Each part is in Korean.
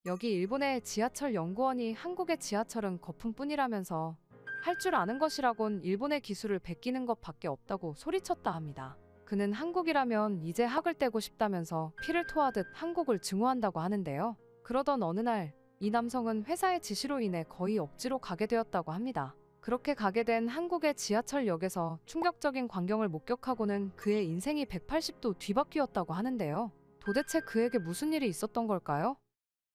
여기 일본의 지하철 연구원이 한국의 지하철은 거품뿐이라면서 할 줄 아는 것이라곤 일본의 기술을 베끼는 것밖에 없다고 소리쳤다 합니다. 그는 한국이라면 이제 학을 떼고 싶다면서 피를 토하듯 한국을 증오한다고 하는데요. 그러던 어느 날 이 남성은 회사의 지시로 인해 거의 억지로 가게 되었다고 합니다. 그렇게 가게 된 한국의 지하철역에서 충격적인 광경을 목격하고는 그의 인생이 180도 뒤바뀌었다고 하는데요. 도대체 그에게 무슨 일이 있었던 걸까요?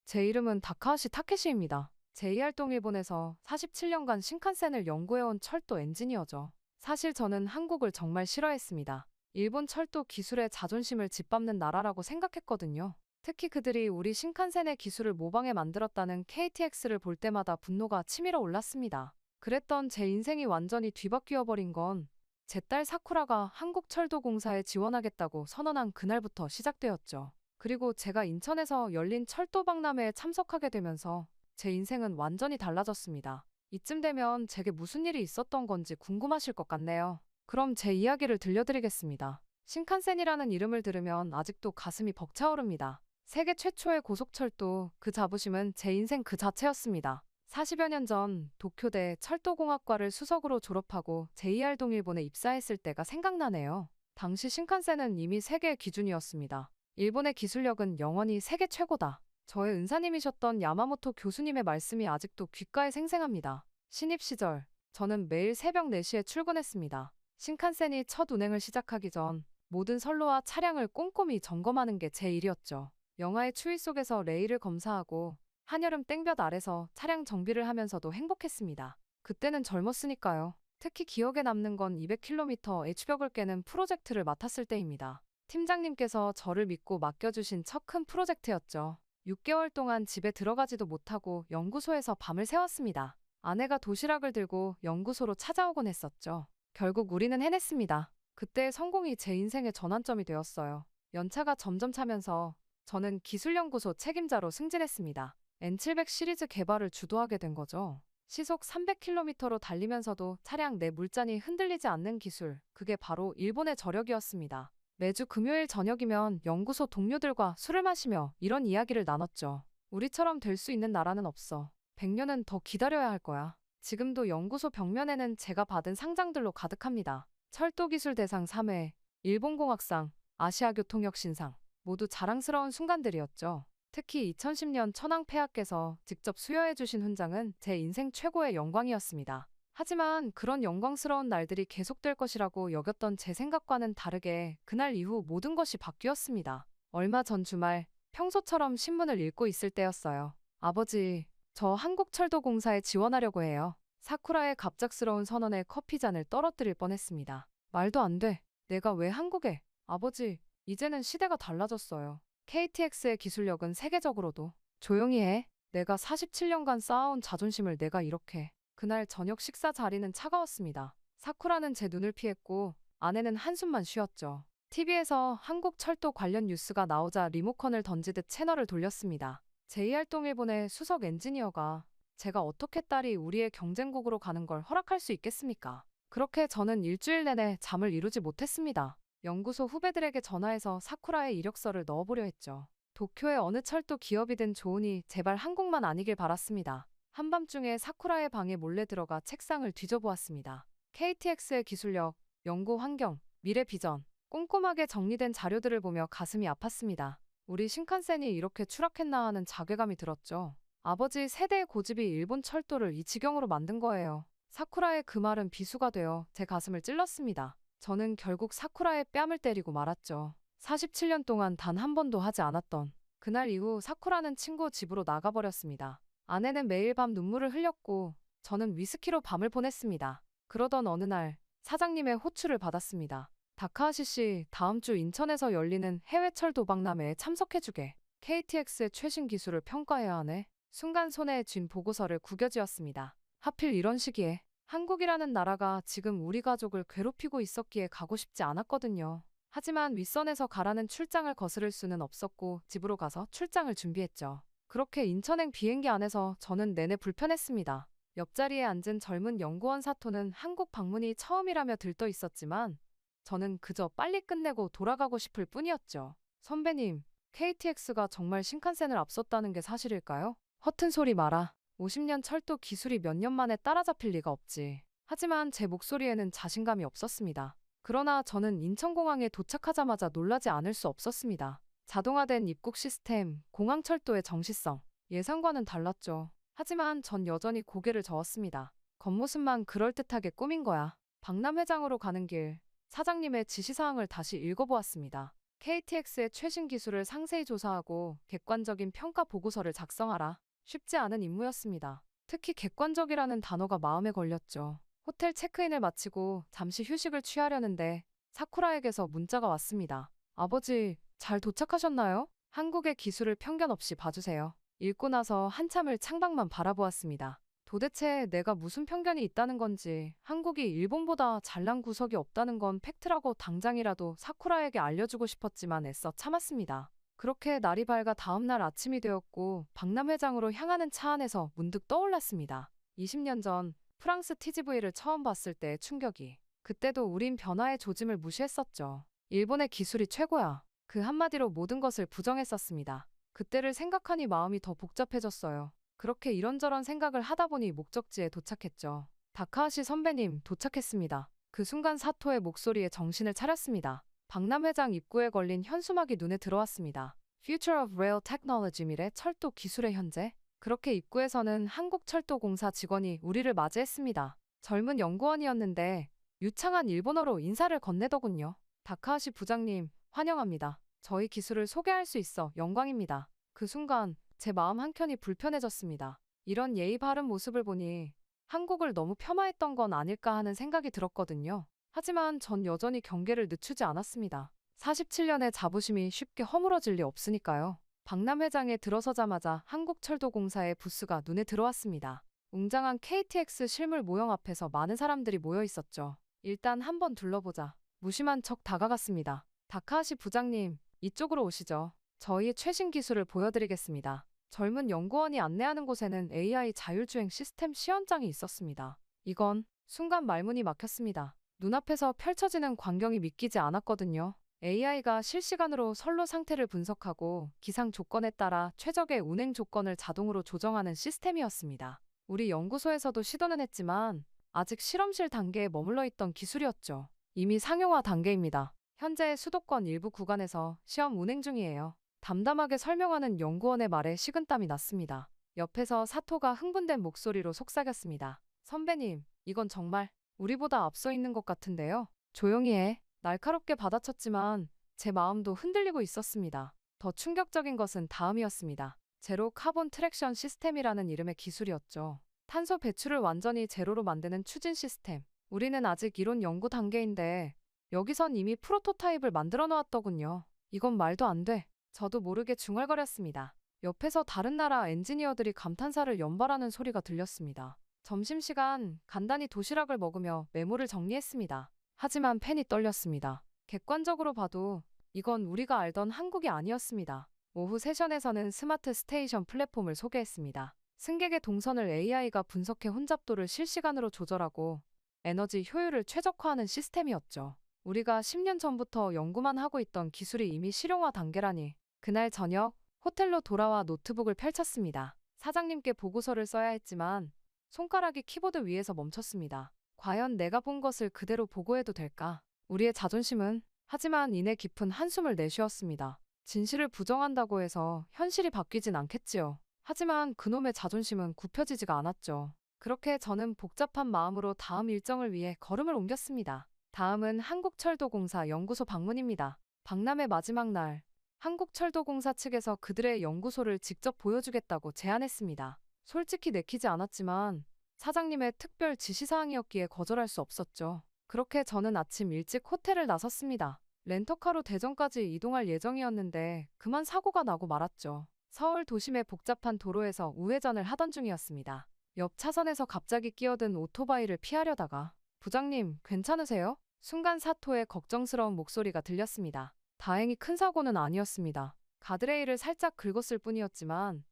제 이름은 다카하시 타케시입니다. JR 일본에서 47년간 신칸센을 연구해온 철도 엔지니어죠. 사실 저는 한국을 정말 싫어했습니다. 일본 철도 기술의 자존심을 짓밟는 나라라고 생각했거든요. 특히 그들이 우리 신칸센의 기술을 모방해 만들었다는 KTX를 볼 때마다 분노가 치밀어 올랐습니다. 그랬던 제 인생이 완전히 뒤바뀌어 버린 건 제 딸 사쿠라가 한국철도공사에 지원하겠다고 선언한 그날부터 시작되었죠. 그리고 제가 인천에서 열린 철도 박람회에 참석하게 되면서 제 인생은 완전히 달라졌습니다. 이쯤 되면 제게 무슨 일이 있었던 건지 궁금하실 것 같네요. 그럼 제 이야기를 들려드리겠습니다. 신칸센이라는 이름을 들으면 아직도 가슴이 벅차오릅니다. 세계 최초의 고속철도, 그 자부심은 제 인생 그 자체였습니다. 40여 년 전 도쿄대 철도공학과를 수석으로 졸업하고 JR 동일본에 입사했을 때가 생각나네요. 당시 신칸센은 이미 세계의 기준이었습니다. 일본의 기술력은 영원히 세계 최고다. 저의 은사님이셨던 야마모토 교수님의 말씀이 아직도 귓가에 생생합니다. 신입 시절, 저는 매일 새벽 4시에 출근했습니다. 신칸센이 첫 운행을 시작하기 전 모든 선로와 차량을 꼼꼼히 점검하는 게 제 일이었죠. 영하의 추위 속에서 레일을 검사하고 한여름 땡볕 아래서 차량 정비를 하면서도 행복했습니다. 그때는 젊었으니까요. 특히 기억에 남는 건 200km H벽을 깨는 프로젝트를 맡았을 때입니다. 팀장님께서 저를 믿고 맡겨주신 첫 큰 프로젝트였죠. 6개월 동안 집에 들어가지도 못하고 연구소에서 밤을 새웠습니다. 아내가 도시락을 들고 연구소로 찾아오곤 했었죠. 결국 우리는 해냈습니다. 그때의 성공이 제 인생의 전환점이 되었어요. 연차가 점점 차면서 저는 기술연구소 책임자로 승진했습니다. N700 시리즈 개발을 주도하게 된 거죠. 시속 300km로 달리면서도 차량 내 물잔이 흔들리지 않는 기술, 그게 바로 일본의 저력이었습니다. 매주 금요일 저녁이면 연구소 동료들과 술을 마시며 이런 이야기를 나눴죠. 우리처럼 될 수 있는 나라는 없어. 100년은 더 기다려야 할 거야. 지금도 연구소 벽면에는 제가 받은 상장들로 가득합니다. 철도기술 대상 3회, 일본공학상, 아시아교통혁신상. 모두 자랑스러운 순간들이었죠. 특히 2010년 천황폐하께서 직접 수여해주신 훈장은 제 인생 최고의 영광이었습니다. 하지만 그런 영광스러운 날들이 계속될 것이라고 여겼던 제 생각과는 다르게 그날 이후 모든 것이 바뀌었습니다. 얼마 전 주말, 평소처럼 신문을 읽고 있을 때였어요. 아버지, 저 한국철도공사에 지원하려고 해요. 사쿠라의 갑작스러운 선언에 커피잔을 떨어뜨릴 뻔했습니다. 말도 안 돼. 내가 왜 한국에? 아버지, 이제는 시대가 달라졌어요. KTX의 기술력은 세계적으로도. 조용히 해. 내가 47년간 쌓아온 자존심을 내가 이렇게. 그날 저녁 식사 자리는 차가웠습니다. 사쿠라는 제 눈을 피했고 아내는 한숨만 쉬었죠. TV에서 한국철도 관련 뉴스가 나오자 리모컨을 던지듯 채널을 돌렸습니다. JR 일본의 수석 엔지니어가 제가 어떻게 딸이 우리의 경쟁국으로 가는 걸 허락할 수 있겠습니까? 그렇게 저는 일주일 내내 잠을 이루지 못했습니다. 연구소 후배들에게 전화해서 사쿠라의 이력서를 넣어보려 했죠. 도쿄의 어느 철도 기업이든 좋으니 제발 한국만 아니길 바랐습니다. 한밤중에 사쿠라의 방에 몰래 들어가 책상을 뒤져보았습니다. KTX의 기술력, 연구 환경, 미래 비전, 꼼꼼하게 정리된 자료들을 보며 가슴이 아팠습니다. 우리 신칸센이 이렇게 추락했나 하는 자괴감이 들었죠. 아버지 세대의 고집이 일본 철도를 이 지경으로 만든 거예요. 사쿠라의 그 말은 비수가 되어 제 가슴을 찔렀습니다. 저는 결국 사쿠라의 뺨을 때리고 말았죠. 47년 동안 단 한 번도 하지 않았던. 그날 이후 사쿠라는 친구 집으로 나가버렸습니다. 아내는 매일 밤 눈물을 흘렸고 저는 위스키로 밤을 보냈습니다. 그러던 어느 날 사장님의 호출을 받았습니다. 다카하시 씨, 다음 주 인천에서 열리는 해외철 도박람회에 참석해주게. KTX의 최신 기술을 평가해야 하네. 순간 손에 쥔 보고서를 구겨쥐었습니다. 하필 이런 시기에 한국이라는 나라가 지금 우리 가족을 괴롭히고 있었기에 가고 싶지 않았거든요. 하지만 윗선에서 가라는 출장을 거스를 수는 없었고 집으로 가서 출장을 준비했죠. 그렇게 인천행 비행기 안에서 저는 내내 불편했습니다. 옆자리에 앉은 젊은 연구원 사토는 한국 방문이 처음이라며 들떠 있었지만 저는 그저 빨리 끝내고 돌아가고 싶을 뿐이었죠. 선배님, KTX가 정말 신칸센을 앞섰다는 게 사실일까요? 허튼 소리 마라. 50년 철도 기술이 몇 년 만에 따라잡힐 리가 없지. 하지만 제 목소리에는 자신감이 없었습니다. 그러나 저는 인천공항에 도착하자마자 놀라지 않을 수 없었습니다. 자동화된 입국 시스템, 공항철도의 정시성, 예상과는 달랐죠. 하지만 전 여전히 고개를 저었습니다. 겉모습만 그럴듯하게 꾸민 거야. 박람회장으로 가는 길, 사장님의 지시사항을 다시 읽어보았습니다. KTX의 최신 기술을 상세히 조사하고 객관적인 평가 보고서를 작성하라. 쉽지 않은 임무였습니다. 특히 객관적이라는 단어가 마음에 걸렸죠. 호텔 체크인을 마치고 잠시 휴식을 취하려는데 사쿠라에게서 문자가 왔습니다. 아버지, 잘 도착하셨나요? 한국의 기술을 편견 없이 봐주세요. 읽고 나서 한참을 창밖만 바라보았습니다. 도대체 내가 무슨 편견이 있다는 건지, 한국이 일본보다 잘난 구석이 없다는 건 팩트라고 당장이라도 사쿠라에게 알려주고 싶었지만 애써 참았습니다. 그렇게 날이 밝아 다음날 아침이 되었고 박람회장으로 향하는 차 안에서 문득 떠올랐습니다. 20년 전 프랑스 TGV를 처음 봤을 때의 충격이. 그때도 우린 변화의 조짐을 무시했었죠. 일본의 기술이 최고야. 그 한마디로 모든 것을 부정했었습니다. 그때를 생각하니 마음이 더 복잡해졌어요. 그렇게 이런저런 생각을 하다 보니 목적지에 도착했죠. 다카하시 선배님, 도착했습니다. 그 순간 사토의 목소리에 정신을 차렸습니다. 박람회장 입구에 걸린 현수막이 눈에 들어왔습니다. Future of Rail Technology, 미래 철도 기술의 현재. 그렇게 입구에서는 한국철도공사 직원이 우리를 맞이했습니다. 젊은 연구원이었는데 유창한 일본어로 인사를 건네더군요. 다카하시 부장님, 환영합니다. 저희 기술을 소개할 수 있어 영광입니다. 그 순간 제 마음 한켠이 불편해졌습니다. 이런 예의 바른 모습을 보니 한국을 너무 폄하했던 건 아닐까 하는 생각이 들었거든요. 하지만 전 여전히 경계를 늦추지 않았습니다. 47년의 자부심이 쉽게 허물어질 리 없으니까요. 박람회장에 들어서자마자 한국철도공사의 부스가 눈에 들어왔습니다. 웅장한 KTX 실물 모형 앞에서 많은 사람들이 모여 있었죠. 일단 한번 둘러보자. 무심한 척 다가갔습니다. 다카하시 부장님, 이쪽으로 오시죠. 저희의 최신 기술을 보여드리겠습니다. 젊은 연구원이 안내하는 곳에는 AI 자율주행 시스템 시연장이 있었습니다. 이건 순간 말문이 막혔습니다. 눈앞에서 펼쳐지는 광경이 믿기지 않았거든요. AI가 실시간으로 선로 상태를 분석하고 기상 조건에 따라 최적의 운행 조건을 자동으로 조정하는 시스템이었습니다. 우리 연구소에서도 시도는 했지만 아직 실험실 단계에 머물러 있던 기술이었죠. 이미 상용화 단계입니다. 현재 수도권 일부 구간에서 시험 운행 중이에요. 담담하게 설명하는 연구원의 말에 식은땀이 났습니다. 옆에서 사토가 흥분된 목소리로 속삭였습니다. 선배님, 이건 정말 우리보다 앞서 있는 것 같은데요. 조용히 해. 날카롭게 받아쳤지만 제 마음도 흔들리고 있었습니다. 더 충격적인 것은 다음이었습니다. 제로 카본 트랙션 시스템이라는 이름의 기술이었죠. 탄소 배출을 완전히 제로로 만드는 추진 시스템. 우리는 아직 이론 연구 단계인데 여기선 이미 프로토타입을 만들어 놓았더군요. 이건 말도 안 돼. 저도 모르게 중얼거렸습니다. 옆에서 다른 나라 엔지니어들이 감탄사를 연발하는 소리가 들렸습니다. 점심시간 간단히 도시락을 먹으며 메모를 정리했습니다. 하지만 펜이 떨렸습니다. 객관적으로 봐도 이건 우리가 알던 한국이 아니었습니다. 오후 세션에서는 스마트 스테이션 플랫폼을 소개했습니다. 승객의 동선을 AI가 분석해 혼잡도를 실시간으로 조절하고 에너지 효율을 최적화하는 시스템이었죠. 우리가 10년 전부터 연구만 하고 있던 기술이 이미 실용화 단계라니. 그날 저녁 호텔로 돌아와 노트북을 펼쳤습니다. 사장님께 보고서를 써야 했지만 손가락이 키보드 위에서 멈췄습니다. 과연 내가 본 것을 그대로 보고해도 될까? 우리의 자존심은. 하지만 이내 깊은 한숨을 내쉬었습니다. 진실을 부정한다고 해서 현실이 바뀌진 않겠지요. 하지만 그놈의 자존심은 굽혀지지가 않았죠. 그렇게 저는 복잡한 마음으로 다음 일정을 위해 걸음을 옮겼습니다. 다음은 한국철도공사 연구소 방문입니다. 박람회 마지막 날, 한국철도공사 측에서 그들의 연구소를 직접 보여주겠다고 제안했습니다. 솔직히 내키지 않았지만 사장님의 특별 지시사항이었기에 거절할 수 없었죠. 그렇게 저는 아침 일찍 호텔을 나섰습니다. 렌터카로 대전까지 이동할 예정이었는데 그만 사고가 나고 말았죠. 서울 도심의 복잡한 도로에서 우회전을 하던 중이었습니다. 옆 차선에서 갑자기 끼어든 오토바이를 피하려다가 부장님, 괜찮으세요? 순간 사토의 걱정스러운 목소리가 들렸습니다. 다행히 큰 사고는 아니었습니다. 가드레일을 살짝 긁었을 뿐이었지만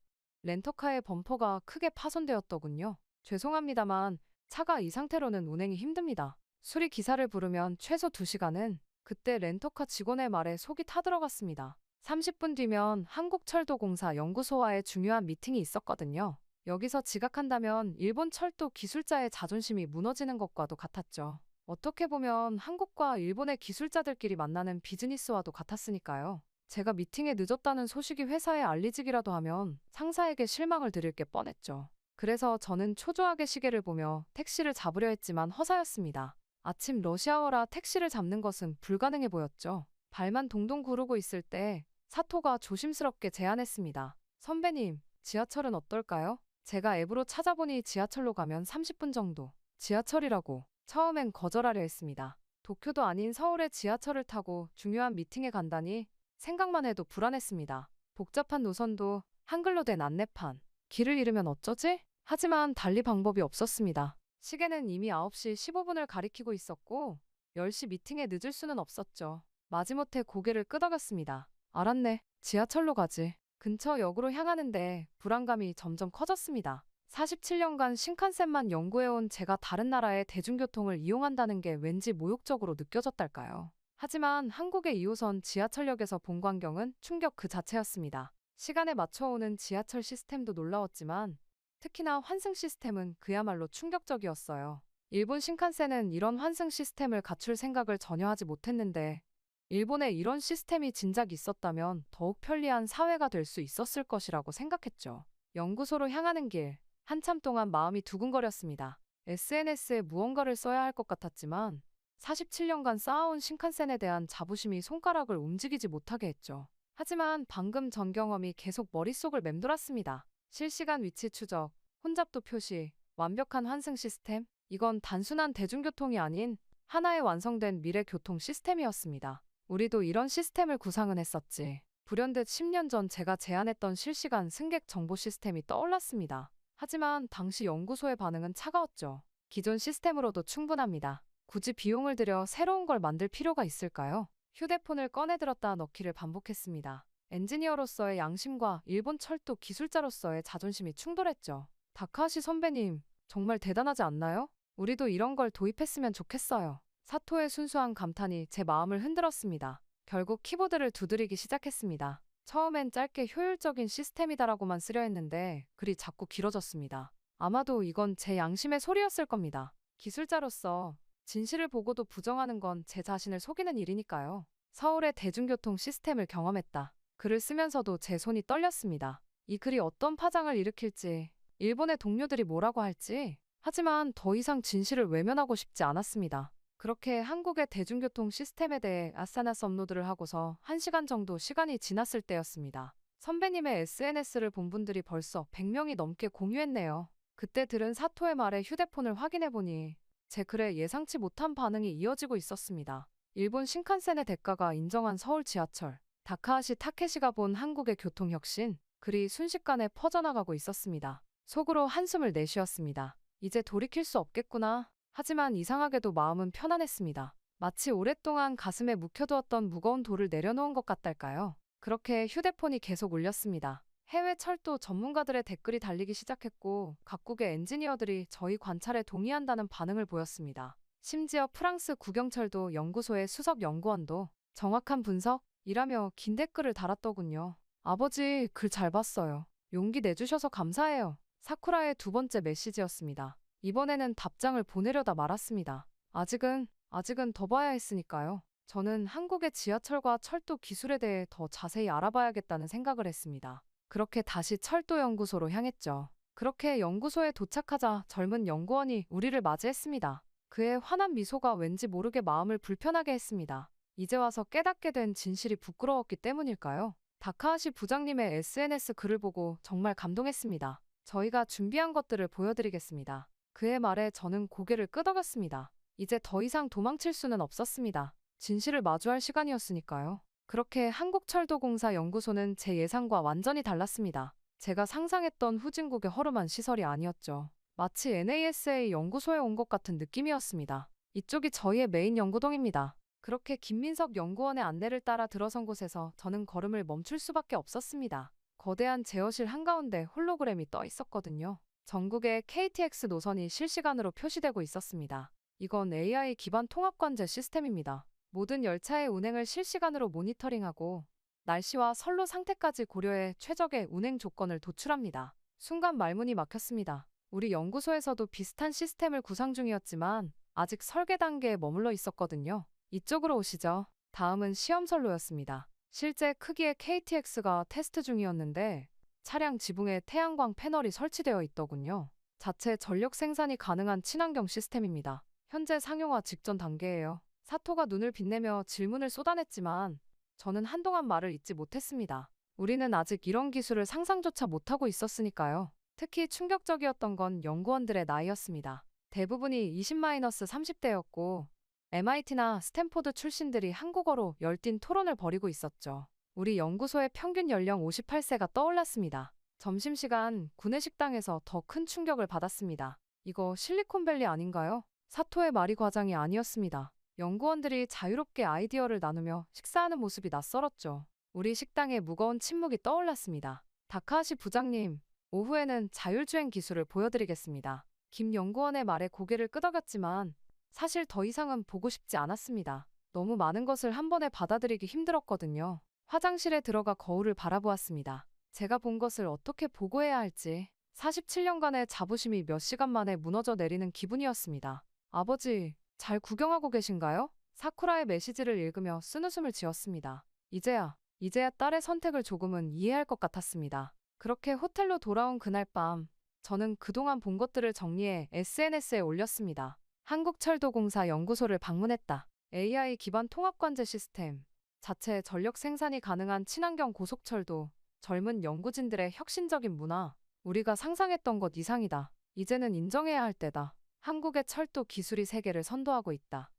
렌터카의 범퍼가 크게 파손되었더군요. 죄송합니다만 차가 이 상태로는 운행이 힘듭니다. 수리 기사를 부르면 최소 2시간은. 그때 렌터카 직원의 말에 속이 타들어갔습니다. 30분 뒤면 한국철도공사 연구소와의 중요한 미팅이 있었거든요. 여기서 지각한다면 일본 철도 기술자의 자존심이 무너지는 것과도 같았죠. 어떻게 보면 한국과 일본의 기술자들끼리 만나는 비즈니스와도 같았으니까요. 제가 미팅에 늦었다는 소식이 회사에 알리지기라도 하면 상사에게 실망을 드릴 게 뻔했죠. 그래서 저는 초조하게 시계를 보며 택시를 잡으려 했지만 허사였습니다. 아침 러시아워라 택시를 잡는 것은 불가능해 보였죠. 발만 동동 구르고 있을 때 사토가 조심스럽게 제안했습니다. 선배님, 지하철은 어떨까요? 제가 앱으로 찾아보니 지하철로 가면 30분 정도. 지하철이라고. 처음엔 거절하려 했습니다. 도쿄도 아닌 서울의 지하철을 타고 중요한 미팅에 간다니 생각만 해도 불안했습니다. 복잡한 노선도 한글로 된 안내판. 길을 잃으면 어쩌지? 하지만 달리 방법이 없었습니다. 시계는 이미 9시 15분을 가리키고 있었고 10시 미팅에 늦을 수는 없었죠. 마지못해 고개를 끄덕였습니다. 알았네. 지하철로 가지. 근처 역으로 향하는데 불안감이 점점 커졌습니다. 47년간 신칸센만 연구해온 제가 다른 나라의 대중교통을 이용한다는 게 왠지 모욕적으로 느껴졌달까요. 하지만 한국의 2호선 지하철역에서 본 광경은 충격 그 자체였습니다. 시간에 맞춰오는 지하철 시스템도 놀라웠지만 특히나 환승 시스템은 그야말로 충격적이었어요. 일본 신칸센은 이런 환승 시스템을 갖출 생각을 전혀 하지 못했는데 일본에 이런 시스템이 진작 있었다면 더욱 편리한 사회가 될 수 있었을 것이라고 생각했죠. 연구소로 향하는 길, 한참 동안 마음이 두근거렸습니다. SNS에 무언가를 써야 할 것 같았지만 47년간 쌓아온 신칸센에 대한 자부심이 손가락을 움직이지 못하게 했죠. 하지만 방금 전 경험이 계속 머릿속을 맴돌았습니다. 실시간 위치 추적, 혼잡도 표시, 완벽한 환승 시스템, 이건 단순한 대중교통이 아닌 하나의 완성된 미래 교통 시스템이었습니다. 우리도 이런 시스템을 구상은 했었지. 불현듯 10년 전 제가 제안했던 실시간 승객 정보 시스템이 떠올랐습니다. 하지만 당시 연구소의 반응은 차가웠죠. 기존 시스템으로도 충분합니다. 굳이 비용을 들여 새로운 걸 만들 필요가 있을까요? 휴대폰을 꺼내들었다 넣기를 반복했습니다. 엔지니어로서의 양심과 일본 철도 기술자로서의 자존심이 충돌했죠. 다카하시 선배님, 정말 대단하지 않나요? 우리도 이런 걸 도입했으면 좋겠어요. 사토의 순수한 감탄이 제 마음을 흔들었습니다. 결국 키보드를 두드리기 시작했습니다. 처음엔 짧게 효율적인 시스템이다라고만 쓰려 했는데 글이 자꾸 길어졌습니다. 아마도 이건 제 양심의 소리였을 겁니다. 기술자로서 진실을 보고도 부정하는 건 제 자신을 속이는 일이니까요. 서울의 대중교통 시스템을 경험했다. 글을 쓰면서도 제 손이 떨렸습니다. 이 글이 어떤 파장을 일으킬지, 일본의 동료들이 뭐라고 할지, 하지만 더 이상 진실을 외면하고 싶지 않았습니다. 그렇게 한국의 대중교통 시스템에 대해 아싸나스 업로드를 하고서 1시간 정도 시간이 지났을 때였습니다. 선배님의 SNS를 본 분들이 벌써 100명이 넘게 공유했네요. 그때 들은 사토의 말에 휴대폰을 확인해보니 제 글에 예상치 못한 반응이 이어지고 있었습니다. 일본 신칸센의 대가가 인정한 서울 지하철, 다카하시 타케시가 본 한국의 교통혁신, 글이 순식간에 퍼져나가고 있었습니다. 속으로 한숨을 내쉬었습니다. 이제 돌이킬 수 없겠구나. 하지만 이상하게도 마음은 편안했습니다. 마치 오랫동안 가슴에 묵혀두었던 무거운 돌을 내려놓은 것 같달까요? 그렇게 휴대폰이 계속 울렸습니다. 해외 철도 전문가들의 댓글이 달리기 시작했고 각국의 엔지니어들이 저희 관찰에 동의한다는 반응을 보였습니다. 심지어 프랑스 국영철도 연구소의 수석 연구원도 정확한 분석이라며 긴 댓글을 달았더군요. 아버지, 글 잘 봤어요. 용기 내주셔서 감사해요. 사쿠라의 두 번째 메시지였습니다. 이번에는 답장을 보내려다 말았습니다. 아직은 더 봐야 했으니까요. 저는 한국의 지하철과 철도 기술에 대해 더 자세히 알아봐야겠다는 생각을 했습니다. 그렇게 다시 철도연구소로 향했죠. 그렇게 연구소에 도착하자 젊은 연구원이 우리를 맞이했습니다. 그의 환한 미소가 왠지 모르게 마음을 불편하게 했습니다. 이제 와서 깨닫게 된 진실이 부끄러웠기 때문일까요? 다카하시 부장님의 SNS 글을 보고 정말 감동했습니다. 저희가 준비한 것들을 보여드리겠습니다. 그의 말에 저는 고개를 끄덕였습니다. 이제 더 이상 도망칠 수는 없었습니다. 진실을 마주할 시간이었으니까요. 그렇게 한국철도공사 연구소는 제 예상과 완전히 달랐습니다. 제가 상상했던 후진국의 허름한 시설이 아니었죠. 마치 NASA 연구소에 온 것 같은 느낌이었습니다. 이쪽이 저희의 메인 연구동입니다. 그렇게 김민석 연구원의 안내를 따라 들어선 곳에서 저는 걸음을 멈출 수밖에 없었습니다. 거대한 제어실 한가운데 홀로그램이 떠 있었거든요. 전국의 KTX 노선이 실시간으로 표시되고 있었습니다. 이건 AI 기반 통합관제 시스템입니다. 모든 열차의 운행을 실시간으로 모니터링하고 날씨와 선로 상태까지 고려해 최적의 운행 조건을 도출합니다. 순간 말문이 막혔습니다. 우리 연구소에서도 비슷한 시스템을 구상 중이었지만 아직 설계 단계에 머물러 있었거든요. 이쪽으로 오시죠. 다음은 시험선로였습니다. 실제 크기의 KTX가 테스트 중이었는데 차량 지붕에 태양광 패널이 설치되어 있더군요. 자체 전력 생산이 가능한 친환경 시스템입니다. 현재 상용화 직전 단계예요. 사토가 눈을 빛내며 질문을 쏟아냈지만 저는 한동안 말을 잊지 못했습니다. 우리는 아직 이런 기술을 상상조차 못하고 있었으니까요. 특히 충격적이었던 건 연구원들의 나이였습니다. 대부분이 20-30대였고 MIT나 스탠포드 출신들이 한국어로 열띤 토론을 벌이고 있었죠. 우리 연구소의 평균 연령 58세가 떠올랐습니다. 점심시간 구내식당에서 더 큰 충격을 받았습니다. 이거 실리콘밸리 아닌가요? 사토의 말이 과장이 아니었습니다. 연구원들이 자유롭게 아이디어를 나누며 식사하는 모습이 낯설었죠. 우리 식당에 무거운 침묵이 떠올랐습니다. 다카하시 부장님, 오후에는 자율주행 기술을 보여드리겠습니다. 김 연구원의 말에 고개를 끄덕였지만 사실 더 이상은 보고 싶지 않았습니다. 너무 많은 것을 한 번에 받아들이기 힘들었거든요. 화장실에 들어가 거울을 바라보았습니다. 제가 본 것을 어떻게 보고해야 할지 47년간의 자부심이 몇 시간 만에 무너져 내리는 기분이었습니다. 아버지, 잘 구경하고 계신가요? 사쿠라의 메시지를 읽으며 쓴웃음을 지었습니다. 이제야 딸의 선택을 조금은 이해할 것 같았습니다. 그렇게 호텔로 돌아온 그날 밤, 저는 그동안 본 것들을 정리해 SNS에 올렸습니다. 한국철도공사 연구소를 방문했다. AI 기반 통합관제 시스템, 자체 전력 생산이 가능한 친환경 고속철도, 젊은 연구진들의 혁신적인 문화, 우리가 상상했던 것 이상이다. 이제는 인정해야 할 때다. 한국의 철도 기술이 세계를 선도하고 있다.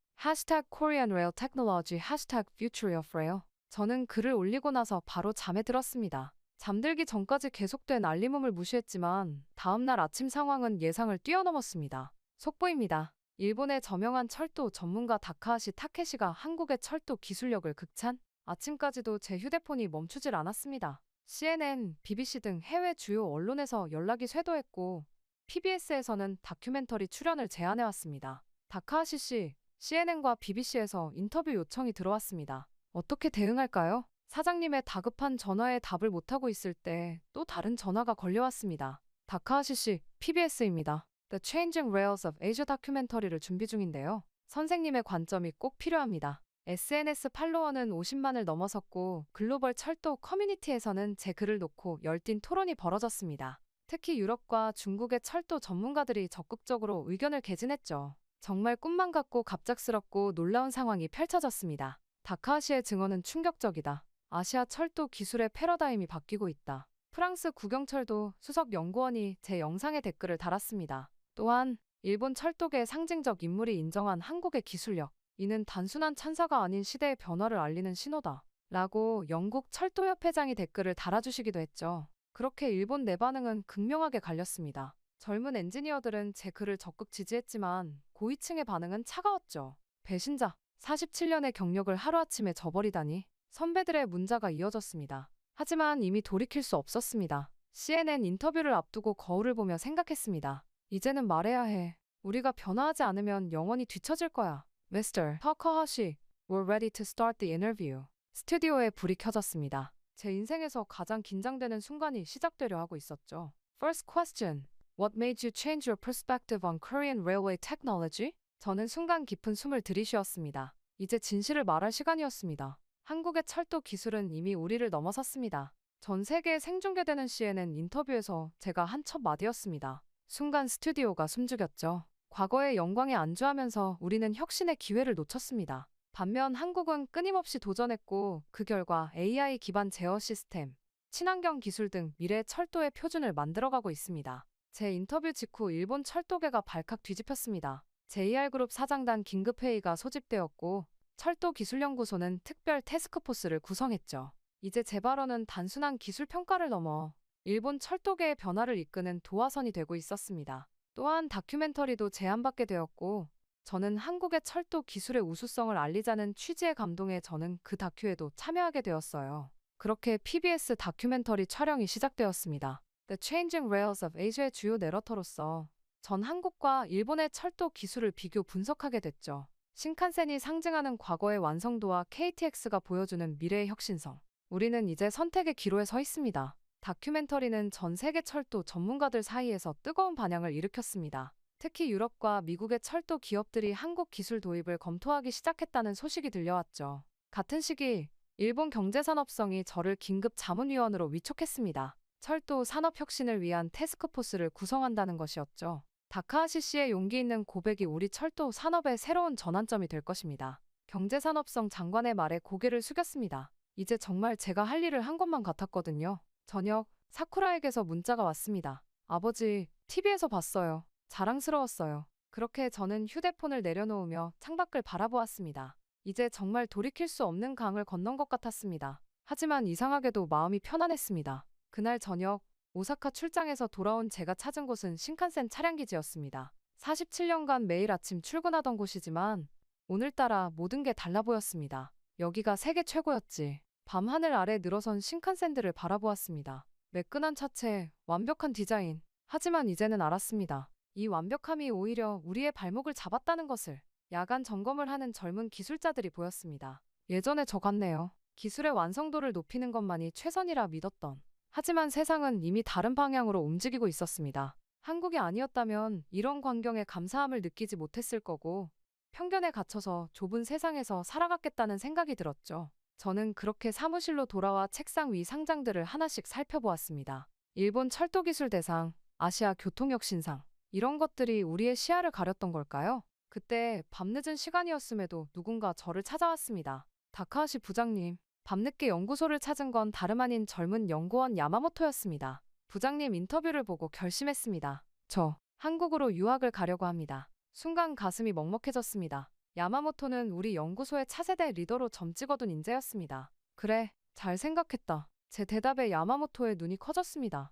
Korean Rail Technology Future of Rail. 저는 글을 올리고 나서 바로 잠에 들었습니다. 잠들기 전까지 계속된 알림음을 무시했지만 다음날 아침 상황은 예상을 뛰어넘었습니다. 속보입니다. 일본의 저명한 철도 전문가 다카하시 타케시가 한국의 철도 기술력을 극찬? 아침까지도 제 휴대폰이 멈추질 않았습니다. CNN, BBC 등 해외 주요 언론에서 연락이 쇄도했고 PBS에서는 다큐멘터리 출연을 제안해왔습니다. 다카하시 씨, CNN과 BBC에서 인터뷰 요청이 들어왔습니다. 어떻게 대응할까요? 사장님의 다급한 전화에 답을 못하고 있을 때 또 다른 전화가 걸려왔습니다. 다카하시 씨, PBS입니다. The Changing Rails of Asia 다큐멘터리를 준비 중인데요. 선생님의 관점이 꼭 필요합니다. SNS 팔로워는 50만을 넘어섰고 글로벌 철도 커뮤니티에서는 제 글을 놓고 열띤 토론이 벌어졌습니다. 특히 유럽과 중국의 철도 전문가들이 적극적으로 의견을 개진했죠. 정말 꿈만 같고 갑작스럽고 놀라운 상황이 펼쳐졌습니다. 다카하시의 증언은 충격적이다. 아시아 철도 기술의 패러다임이 바뀌고 있다. 프랑스 국영철도 수석 연구원이 제 영상에 댓글을 달았습니다. 또한 일본 철도계의 상징적 인물이 인정한 한국의 기술력. 이는 단순한 찬사가 아닌 시대의 변화를 알리는 신호다. 라고 영국 철도협회장이 댓글을 달아주시기도 했죠. 그렇게 일본 내 반응은 극명하게 갈렸습니다. 젊은 엔지니어들은 제 글을 적극 지지했지만 고위층의 반응은 차가웠죠. 배신자, 47년의 경력을 하루아침에 저버리다니. 선배들의 문자가 이어졌습니다. 하지만 이미 돌이킬 수 없었습니다. CNN 인터뷰를 앞두고 거울을 보며 생각했습니다. 이제는 말해야 해. 우리가 변화하지 않으면 영원히 뒤처질 거야. Mr. Takahashi, we're ready to start the interview. 스튜디오에 불이 켜졌습니다. 제 인생에서 가장 긴장되는 순간이 시작되려 하고 있었죠. First question. What made you change your perspective on Korean railway technology? 저는 순간 깊은 숨을 들이쉬었습니다. 이제 진실을 말할 시간이었습니다. 한국의 철도 기술은 이미 우리를 넘어섰습니다. 전 세계에 생중계되는 CNN 인터뷰에서 제가 한 첫 마디였습니다. 순간 스튜디오가 숨죽였죠. 과거의 영광에 안주하면서 우리는 혁신의 기회를 놓쳤습니다. 반면 한국은 끊임없이 도전했고 그 결과 AI 기반 제어 시스템, 친환경 기술 등 미래 철도의 표준을 만들어가고 있습니다. 제 인터뷰 직후 일본 철도계가 발칵 뒤집혔습니다. JR그룹 사장단 긴급회의가 소집되었고 철도기술연구소는 특별 태스크포스를 구성했죠. 이제 제 발언은 단순한 기술 평가를 넘어 일본 철도계의 변화를 이끄는 도화선이 되고 있었습니다. 또한 다큐멘터리도 제안받게 되었고 저는 한국의 철도 기술의 우수성을 알리자는 취지에 감동해 저는 그 다큐에도 참여하게 되었어요. 그렇게 PBS 다큐멘터리 촬영이 시작되었습니다. The Changing Rails of Asia의 주요 내러터로서 전 한국과 일본의 철도 기술을 비교 분석하게 됐죠. 신칸센이 상징하는 과거의 완성도와 KTX가 보여주는 미래의 혁신성. 우리는 이제 선택의 기로에 서 있습니다. 다큐멘터리는 전 세계 철도 전문가들 사이에서 뜨거운 반향을 일으켰습니다. 특히 유럽과 미국의 철도 기업들이 한국 기술 도입을 검토하기 시작했다는 소식이 들려왔죠. 같은 시기 일본 경제산업성이 저를 긴급 자문위원으로 위촉했습니다. 철도 산업 혁신을 위한 태스크포스를 구성한다는 것이었죠. 다카하시 씨의 용기 있는 고백이 우리 철도 산업의 새로운 전환점이 될 것입니다. 경제산업성 장관의 말에 고개를 숙였습니다. 이제 정말 제가 할 일을 한 것만 같았거든요. 저녁, 사쿠라에게서 문자가 왔습니다. 아버지, TV에서 봤어요. 자랑스러웠어요. 그렇게 저는 휴대폰을 내려놓으며 창밖을 바라보았습니다. 이제 정말 돌이킬 수 없는 강을 건넌 것 같았습니다. 하지만 이상하게도 마음이 편안했습니다. 그날 저녁, 오사카 출장에서 돌아온 제가 찾은 곳은 신칸센 차량기지였습니다. 47년간 매일 아침 출근하던 곳이지만 오늘따라 모든 게 달라 보였습니다. 여기가 세계 최고였지. 밤하늘 아래 늘어선 신칸센들을 바라보았습니다. 매끈한 차체, 완벽한 디자인. 하지만 이제는 알았습니다. 이 완벽함이 오히려 우리의 발목을 잡았다는 것을. 야간 점검을 하는 젊은 기술자들이 보였습니다. 예전에 저 같네요. 기술의 완성도를 높이는 것만이 최선이라 믿었던. 하지만 세상은 이미 다른 방향으로 움직이고 있었습니다. 한국이 아니었다면 이런 광경에 감사함을 느끼지 못했을 거고 편견에 갇혀서 좁은 세상에서 살아갔겠다는 생각이 들었죠. 저는 그렇게 사무실로 돌아와 책상 위 상장들을 하나씩 살펴보았습니다. 일본 철도기술대상, 아시아 교통혁신상. 이런 것들이 우리의 시야를 가렸던 걸까요? 그때 밤늦은 시간이었음에도 누군가 저를 찾아왔습니다. 다카하시 부장님, 밤늦게 연구소를 찾은 건 다름 아닌 젊은 연구원 야마모토였습니다. 부장님 인터뷰를 보고 결심했습니다. 저 한국으로 유학을 가려고 합니다. 순간 가슴이 먹먹해졌습니다. 야마모토는 우리 연구소의 차세대 리더로 점 찍어둔 인재였습니다. 그래, 잘 생각했다. 제 대답에 야마모토의 눈이 커졌습니다.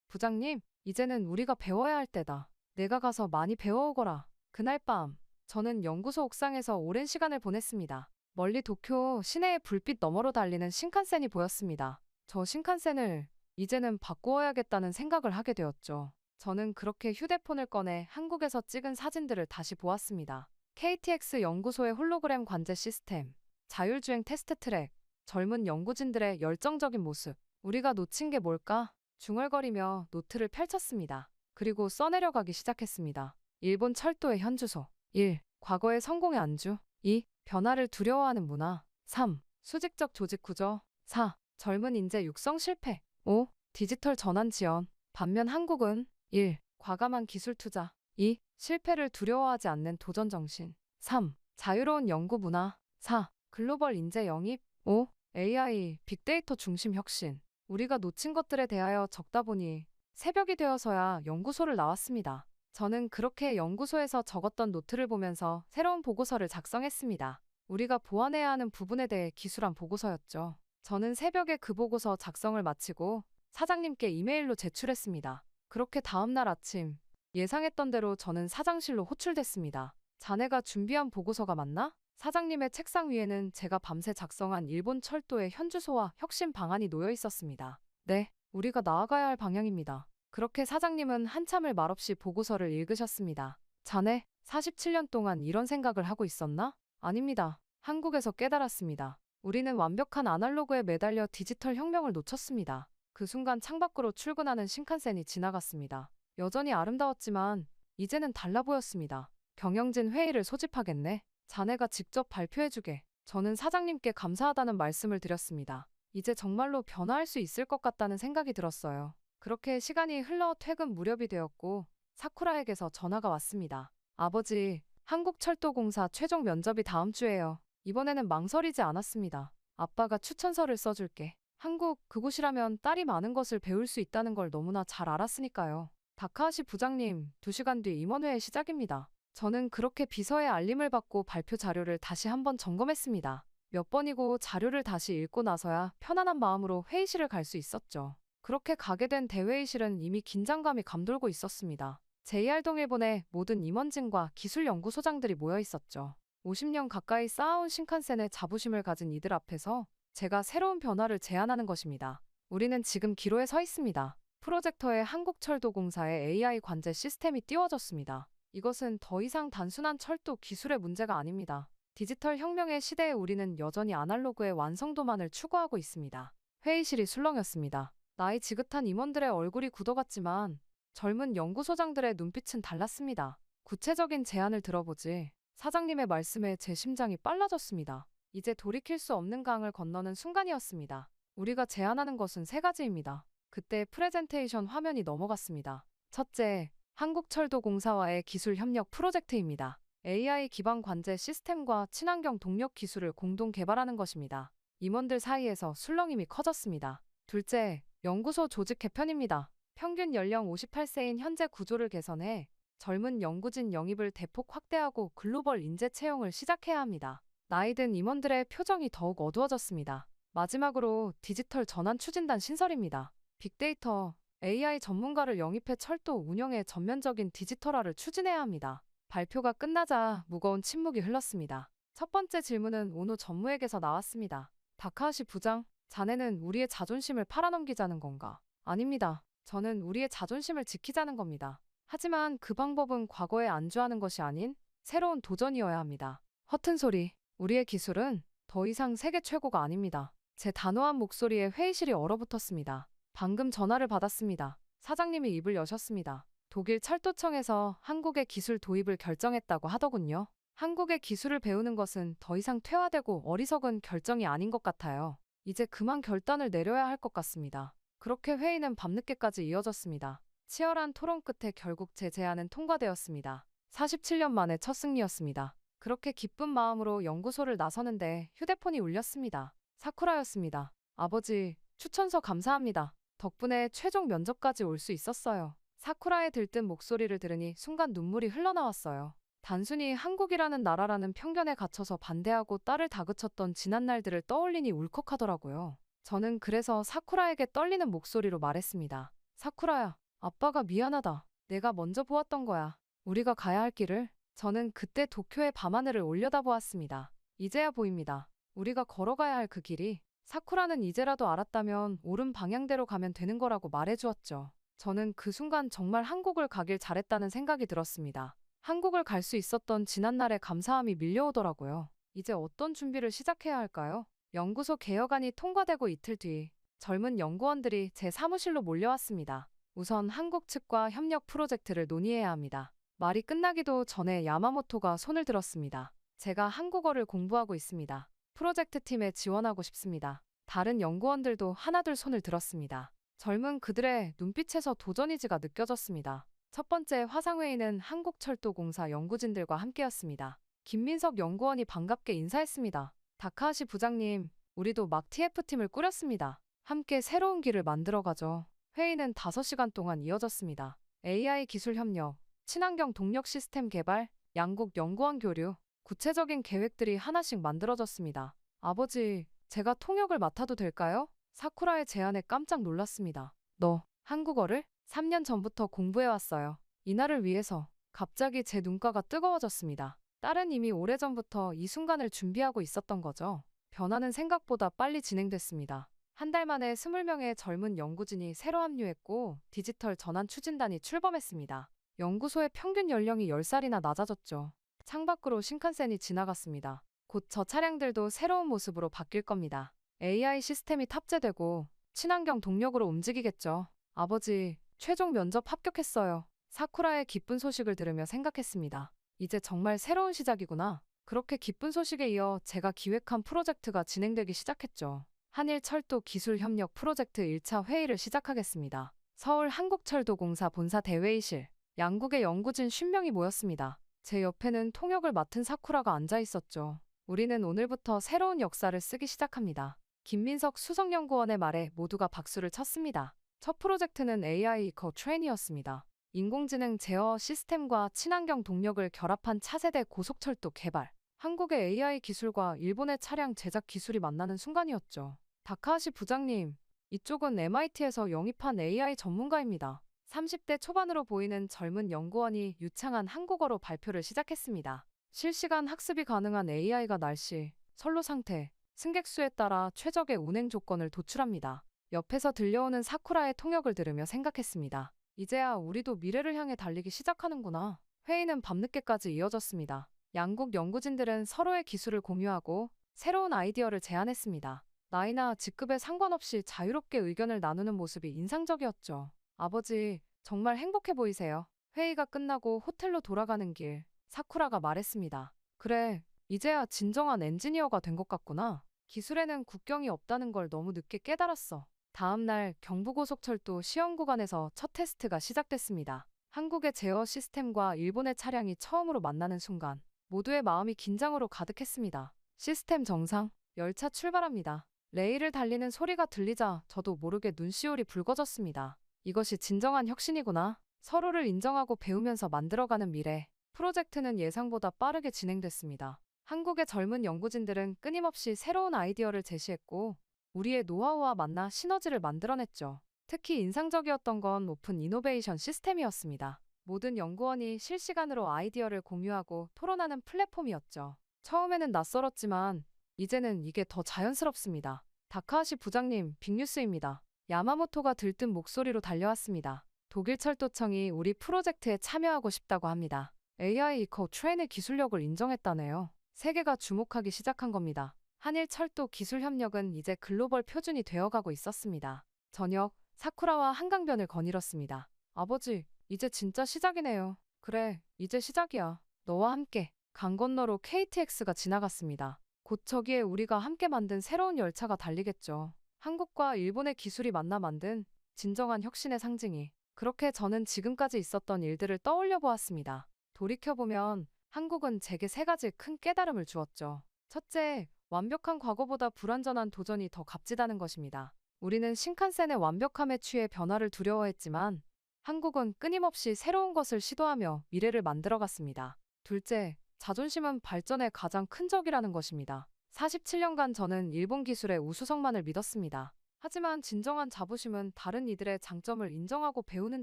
부장님, 이제는 우리가 배워야 할 때다. 내가 가서 많이 배워오거라. 그날 밤, 저는 연구소 옥상에서 오랜 시간을 보냈습니다. 멀리 도쿄 시내의 불빛 너머로 달리는 신칸센이 보였습니다. 저 신칸센을 이제는 바꾸어야겠다는 생각을 하게 되었죠. 저는 그렇게 휴대폰을 꺼내 한국에서 찍은 사진들을 다시 보았습니다. KTX 연구소의 홀로그램 관제 시스템, 자율주행 테스트 트랙, 젊은 연구진들의 열정적인 모습. 우리가 놓친 게 뭘까? 중얼거리며 노트를 펼쳤습니다. 그리고 써내려가기 시작했습니다. 일본 철도의 현주소. 1. 과거의 성공의 안주. 2. 변화를 두려워하는 문화. 3. 수직적 조직 구조. 4. 젊은 인재 육성 실패. 5. 디지털 전환 지원. 반면 한국은 1. 과감한 기술 투자. 2. 실패를 두려워하지 않는 도전 정신. 3. 자유로운 연구 문화. 4. 글로벌 인재 영입. 5. AI, 빅데이터 중심 혁신. 우리가 놓친 것들에 대하여 적다 보니 새벽이 되어서야 연구소를 나왔습니다. 저는 그렇게 연구소에서 적었던 노트를 보면서 새로운 보고서를 작성했습니다. 우리가 보완해야 하는 부분에 대해 기술한 보고서였죠. 저는 새벽에 그 보고서 작성을 마치고 사장님께 이메일로 제출했습니다. 그렇게 다음날 아침, 예상했던 대로 저는 사장실로 호출됐습니다. 자네가 준비한 보고서가 맞나? 사장님의 책상 위에는 제가 밤새 작성한 일본 철도의 현주소와 혁신 방안이 놓여 있었습니다. 네, 우리가 나아가야 할 방향입니다. 그렇게 사장님은 한참을 말없이 보고서를 읽으셨습니다. 자네, 47년 동안 이런 생각을 하고 있었나? 아닙니다. 한국에서 깨달았습니다. 우리는 완벽한 아날로그에 매달려 디지털 혁명을 놓쳤습니다. 그 순간 창밖으로 출근하는 신칸센이 지나갔습니다. 여전히 아름다웠지만 이제는 달라 보였습니다. 경영진 회의를 소집하겠네. 자네가 직접 발표해주게. 저는 사장님께 감사하다는 말씀을 드렸습니다. 이제 정말로 변화할 수 있을 것 같다는 생각이 들었어요. 그렇게 시간이 흘러 퇴근 무렵이 되었고 사쿠라에게서 전화가 왔습니다. 아버지, 한국철도공사 최종 면접이 다음 주예요. 이번에는 망설이지 않았습니다. 아빠가 추천서를 써줄게. 한국, 그곳이라면 딸이 많은 것을 배울 수 있다는 걸 너무나 잘 알았으니까요. 다카하시 부장님, 2시간 뒤 임원회의 시작입니다. 저는 그렇게 비서의 알림을 받고 발표 자료를 다시 한번 점검했습니다. 몇 번이고 자료를 다시 읽고 나서야 편안한 마음으로 회의실을 갈 수 있었죠. 그렇게 가게 된 대회의실은 이미 긴장감이 감돌고 있었습니다. JR-동일본의 모든 임원진과 기술연구소장들이 모여 있었죠. 50년 가까이 쌓아온 신칸센의 자부심을 가진 이들 앞에서 제가 새로운 변화를 제안하는 것입니다. 우리는 지금 기로에 서 있습니다. 프로젝터에 한국철도공사의 AI 관제 시스템이 띄워졌습니다. 이것은 더 이상 단순한 철도 기술의 문제가 아닙니다. 디지털 혁명의 시대에 우리는 여전히 아날로그의 완성도만을 추구하고 있습니다. 회의실이 술렁였습니다. 나이 지긋한 임원들의 얼굴이 굳어갔지만 젊은 연구소장들의 눈빛은 달랐습니다. 구체적인 제안을 들어보지. 사장님의 말씀에 제 심장이 빨라졌습니다. 이제 돌이킬 수 없는 강을 건너는 순간이었습니다. 우리가 제안하는 것은 세 가지입니다. 그때 프레젠테이션 화면이 넘어갔습니다. 첫째, 한국철도공사와의 기술 협력 프로젝트입니다. AI 기반 관제 시스템과 친환경 동력 기술을 공동 개발하는 것입니다. 임원들 사이에서 술렁임이 커졌습니다. 둘째, 연구소 조직 개편입니다. 평균 연령 58세인 현재 구조를 개선해 젊은 연구진 영입을 대폭 확대하고 글로벌 인재 채용을 시작해야 합니다. 나이든 임원들의 표정이 더욱 어두워졌습니다. 마지막으로 디지털 전환 추진단 신설입니다. 빅데이터, AI 전문가를 영입해 철도 운영의 전면적인 디지털화를 추진해야 합니다. 발표가 끝나자 무거운 침묵이 흘렀습니다. 첫 번째 질문은 오노 전무에게서 나왔습니다. 다카하시 부장, 자네는 우리의 자존심을 팔아넘기자는 건가? 아닙니다. 저는 우리의 자존심을 지키자는 겁니다. 하지만 그 방법은 과거에 안주하는 것이 아닌 새로운 도전이어야 합니다. 허튼 소리. 우리의 기술은 더 이상 세계 최고가 아닙니다. 제 단호한 목소리에 회의실이 얼어붙었습니다. 방금 전화를 받았습니다. 사장님이 입을 여셨습니다. 독일 철도청에서 한국의 기술 도입을 결정했다고 하더군요. 한국의 기술을 배우는 것은 더 이상 퇴화되고 어리석은 결정이 아닌 것 같아요. 이제 그만 결단을 내려야 할 것 같습니다. 그렇게 회의는 밤늦게까지 이어졌습니다. 치열한 토론 끝에 결국 제 제안은 통과되었습니다. 47년 만에 첫 승리였습니다. 그렇게 기쁜 마음으로 연구소를 나서는데 휴대폰이 울렸습니다. 사쿠라였습니다. 아버지, 추천서 감사합니다. 덕분에 최종 면접까지 올 수 있었어요. 사쿠라의 들뜬 목소리를 들으니 순간 눈물이 흘러나왔어요. 단순히 한국이라는 나라라는 편견에 갇혀서 반대하고 딸을 다그쳤던 지난 날들을 떠올리니 울컥하더라고요. 저는 그래서 사쿠라에게 떨리는 목소리로 말했습니다. 사쿠라야, 아빠가 미안하다. 내가 먼저 보았던 거야. 우리가 가야 할 길을. 저는 그때 도쿄의 밤하늘을 올려다보았습니다. 이제야 보입니다. 우리가 걸어가야 할 그 길이. 사쿠라는 이제라도 알았다면 옳은 방향대로 가면 되는 거라고 말해주었죠. 저는 그 순간 정말 한국을 가길 잘했다는 생각이 들었습니다. 한국을 갈 수 있었던 지난날의 감사함이 밀려오더라고요. 이제 어떤 준비를 시작해야 할까요? 연구소 개혁안이 통과되고 이틀 뒤 젊은 연구원들이 제 사무실로 몰려왔습니다. 우선 한국 측과 협력 프로젝트를 논의해야 합니다. 말이 끝나기도 전에 야마모토가 손을 들었습니다. 제가 한국어를 공부하고 있습니다. 프로젝트 팀에 지원하고 싶습니다. 다른 연구원들도 하나둘 손을 들었습니다. 젊은 그들의 눈빛에서 도전 의지가 느껴졌습니다. 첫 번째 화상회의는 한국철도공사 연구진들과 함께였습니다. 김민석 연구원이 반갑게 인사했습니다. 다카하시 부장님, 우리도 막 TF팀을 꾸렸습니다. 함께 새로운 길을 만들어가죠. 회의는 5시간 동안 이어졌습니다. AI 기술 협력, 친환경 동력 시스템 개발, 양국 연구원 교류, 구체적인 계획들이 하나씩 만들어졌습니다. 아버지, 제가 통역을 맡아도 될까요? 사쿠라의 제안에 깜짝 놀랐습니다. 너, 한국어를? 3년 전부터 공부해왔어요. 이날을 위해서. 갑자기 제 눈가가 뜨거워졌습니다. 딸은 이미 오래전부터 이 순간을 준비하고 있었던 거죠. 변화는 생각보다 빨리 진행됐습니다. 한 달 만에 20명의 젊은 연구진이 새로 합류했고 디지털 전환 추진단이 출범했습니다. 연구소의 평균 연령이 10살이나 낮아졌죠. 창밖으로 신칸센이 지나갔습니다. 곧 저 차량들도 새로운 모습으로 바뀔 겁니다. AI 시스템이 탑재되고 친환경 동력으로 움직이겠죠. 아버지, 최종 면접 합격했어요. 사쿠라의 기쁜 소식을 들으며 생각했습니다. 이제 정말 새로운 시작이구나. 그렇게 기쁜 소식에 이어 제가 기획한 프로젝트가 진행되기 시작했죠. 한일철도 기술협력 프로젝트 1차 회의를 시작하겠습니다. 서울 한국철도공사 본사 대회의실. 양국의 연구진 50명이 모였습니다. 제 옆에는 통역을 맡은 사쿠라가 앉아 있었죠. 우리는 오늘부터 새로운 역사를 쓰기 시작합니다. 김민석 수석연구원의 말에 모두가 박수를 쳤습니다. 첫 프로젝트는 AI 트레인이었습니다. 인공지능 제어 시스템과 친환경 동력을 결합한 차세대 고속철도 개발. 한국의 AI 기술과 일본의 차량 제작 기술이 만나는 순간이었죠. 다카하시 부장님, 이쪽은 MIT에서 영입한 AI 전문가입니다. 30대 초반으로 보이는 젊은 연구원이 유창한 한국어로 발표를 시작했습니다. 실시간 학습이 가능한 AI가 날씨, 선로 상태, 승객 수에 따라 최적의 운행 조건을 도출합니다. 옆에서 들려오는 사쿠라의 통역을 들으며 생각했습니다. 이제야 우리도 미래를 향해 달리기 시작하는구나. 회의는 밤늦게까지 이어졌습니다. 양국 연구진들은 서로의 기술을 공유하고 새로운 아이디어를 제안했습니다. 나이나 직급에 상관없이 자유롭게 의견을 나누는 모습이 인상적이었죠. 아버지, 정말 행복해 보이세요. 회의가 끝나고 호텔로 돌아가는 길, 사쿠라가 말했습니다. 그래, 이제야 진정한 엔지니어가 된 것 같구나. 기술에는 국경이 없다는 걸 너무 늦게 깨달았어. 다음 날 경부고속철도 시험 구간에서 첫 테스트가 시작됐습니다. 한국의 제어 시스템과 일본의 차량이 처음으로 만나는 순간 모두의 마음이 긴장으로 가득했습니다. 시스템 정상, 열차 출발합니다. 레일을 달리는 소리가 들리자 저도 모르게 눈시울이 붉어졌습니다. 이것이 진정한 혁신이구나. 서로를 인정하고 배우면서 만들어가는 미래. 프로젝트는 예상보다 빠르게 진행됐습니다. 한국의 젊은 연구진들은 끊임없이 새로운 아이디어를 제시했고 우리의 노하우와 만나 시너지를 만들어냈죠. 특히 인상적이었던 건 오픈 이노베이션 시스템이었습니다. 모든 연구원이 실시간으로 아이디어를 공유하고 토론하는 플랫폼이었죠. 처음에는 낯설었지만 이제는 이게 더 자연스럽습니다. 다카하시 부장님, 빅뉴스입니다. 야마모토가 들뜬 목소리로 달려왔습니다. 독일 철도청이 우리 프로젝트에 참여하고 싶다고 합니다. AI 이코 트레인의 기술력을 인정했다네요. 세계가 주목하기 시작한 겁니다. 한일 철도 기술 협력은 이제 글로벌 표준이 되어가고 있었습니다. 저녁, 사쿠라와 한강변을 거닐었습니다. 아버지, 이제 진짜 시작이네요. 그래, 이제 시작이야. 너와 함께. 강 건너로 KTX가 지나갔습니다. 곧 저기에 우리가 함께 만든 새로운 열차가 달리겠죠. 한국과 일본의 기술이 만나 만든 진정한 혁신의 상징이. 그렇게 저는 지금까지 있었던 일들을 떠올려 보았습니다. 돌이켜보면 한국은 제게 세 가지 큰 깨달음을 주었죠. 첫째, 완벽한 과거보다 불완전한 도전이 더 값지다는 것입니다. 우리는 신칸센의 완벽함에 취해 변화를 두려워했지만 한국은 끊임없이 새로운 것을 시도하며 미래를 만들어갔습니다. 둘째, 자존심은 발전의 가장 큰 적이라는 것입니다. 47년간 저는 일본 기술의 우수성만을 믿었습니다. 하지만 진정한 자부심은 다른 이들의 장점을 인정하고 배우는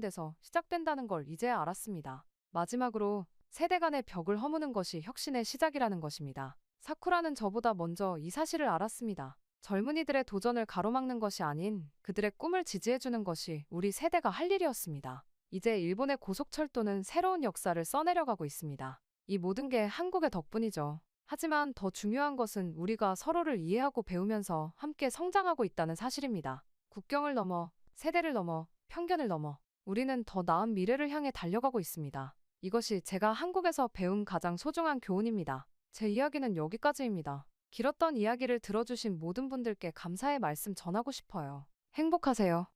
데서 시작된다는 걸 이제야 알았습니다. 마지막으로 세대 간의 벽을 허무는 것이 혁신의 시작이라는 것입니다. 사쿠라는 저보다 먼저 이 사실을 알았습니다. 젊은이들의 도전을 가로막는 것이 아닌 그들의 꿈을 지지해주는 것이 우리 세대가 할 일이었습니다. 이제 일본의 고속철도는 새로운 역사를 써내려가고 있습니다. 이 모든 게 한국의 덕분이죠. 하지만 더 중요한 것은 우리가 서로를 이해하고 배우면서 함께 성장하고 있다는 사실입니다. 국경을 넘어, 세대를 넘어, 편견을 넘어 우리는 더 나은 미래를 향해 달려가고 있습니다. 이것이 제가 한국에서 배운 가장 소중한 교훈입니다. 제 이야기는 여기까지입니다. 길었던 이야기를 들어주신 모든 분들께 감사의 말씀 전하고 싶어요. 행복하세요.